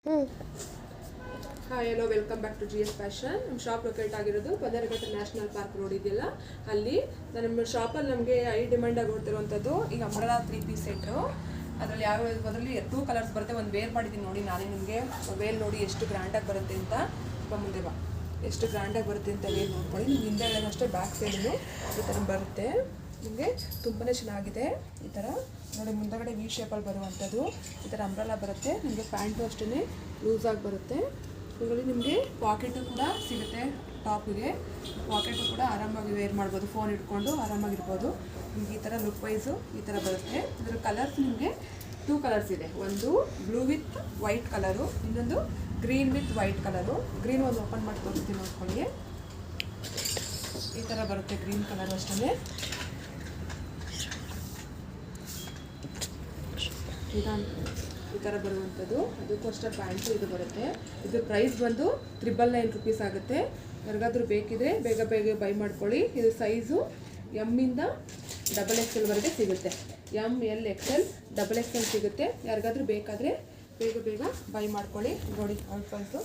Hi hello welcome back to GS fashion. ನಮ್ಮ shop locate ಆಗಿರೋದು Badaraghatta national park road ಇದೆಯಲ್ಲ ಅಲ್ಲಿ. ನಮ್ಮ ಶಾಪಲ್ಲಿ ನಮಗೆ ಡಿಮ್ಯಾಂಡ್ ಆಗಿ ಹೊಡ್ತಿರುವಂಥದ್ದು ಈಗ ಅಂಬ್ರೆಲಾ 3 ಪೀಸ್ ಸೆಟ್ಟು. ಅದರಲ್ಲಿ ಅದರಲ್ಲಿ 2 ಕಲರ್ಸ್ ಬರುತ್ತೆ. ಒಂದು ವೇರ್ ಮಾಡಿದ್ದೀನಿ ನೋಡಿ ನಾನೇ ನಿಮಗೆ. ವೇಲ್ ನೋಡಿ ಎಷ್ಟು ಗ್ರ್ಯಾಂಡಾಗಿ ಬರುತ್ತೆ ಅಂತ. ಮುಂದೆ ಬಾ, ಎಷ್ಟು ಗ್ರ್ಯಾಂಡಾಗಿ ಬರುತ್ತೆ ಅಂತ ವೇಲ್ ನೋಡ್ಕೊಳ್ಳಿ. ನಿಮ್ಗೆ ಹಿಂದೆ ಅಷ್ಟೇ ಬ್ಯಾಕ್ ಸೈಡು ಈ ಥರ ಬರುತ್ತೆ. ನಿಮಗೆ ತುಂಬಾ ಚೆನ್ನಾಗಿದೆ. ಈ ಥರ ನೋಡಿ ಮುಂದಗಡೆ ವಿ ಶೇಪಲ್ಲಿ ಬರುವಂಥದ್ದು. ಈ ಥರ ಅಂಬ್ರೆಲಾ ಬರುತ್ತೆ. ನಿಮಗೆ ಪ್ಯಾಂಟು ಅಷ್ಟೇ ಲೂಸಾಗಿ ಬರುತ್ತೆ. ಇದರಲ್ಲಿ ನಿಮಗೆ ಪಾಕೆಟು ಕೂಡ ಸಿಗುತ್ತೆ. ಟಾಪಿಗೆ ಪಾಕೆಟು ಕೂಡ ಆರಾಮಾಗಿ ವೇರ್ ಮಾಡ್ಬೋದು. ಫೋನ್ ಇಟ್ಕೊಂಡು ಆರಾಮಾಗಿರ್ಬೋದು. ನಿಮಗೆ ಈ ಥರ ಲುಕ್ ವೈಸು ಈ ಥರ ಬರುತ್ತೆ. ಇದರ ಕಲರ್ಸ್ ನಿಮಗೆ 2 ಕಲರ್ಸ್ ಇದೆ. ಒಂದು ಬ್ಲೂ ವಿತ್ ವೈಟ್ ಕಲರು, ಇನ್ನೊಂದು green with white colour. Green ಒಂದು ಓಪನ್ ಮಾಡಿ ತೋರಿಸ್ತೀನಿ ನೋಡ್ಕೊಳ್ಳಿ. ಈ ಥರ ಬರುತ್ತೆ ಗ್ರೀನ್ ಕಲರ್ ಅಷ್ಟೇ. ಈ ಥರ ಬರುವಂಥದ್ದು. ಅದಕ್ಕೂ ಅಷ್ಟೇ ಪ್ಯಾಂಟು ಇದು ಬರುತ್ತೆ. ಇದು ಪ್ರೈಸ್ ಬಂದು 999 ರೂಪೀಸ್ ಆಗುತ್ತೆ. ಯಾರಿಗಾದ್ರೂ ಬೇಕಿದ್ರೆ ಬೇಗ ಬೇಗ ಬೈ ಮಾಡ್ಕೊಳ್ಳಿ. ಇದು ಸೈಜು ಎಮ್ಮಿಂದ XXL ಸಿಗುತ್ತೆ. ML XL XXL ಸಿಗುತ್ತೆ. ಯಾರಿಗಾದ್ರೂ ಬೇಕಾದರೆ ಬೇಗ ಬೇಗ ಬೈ ಮಾಡ್ಕೊಳ್ಳಿ. ನೋಡಿ ಔಟ್ ಪ್ರೈಸು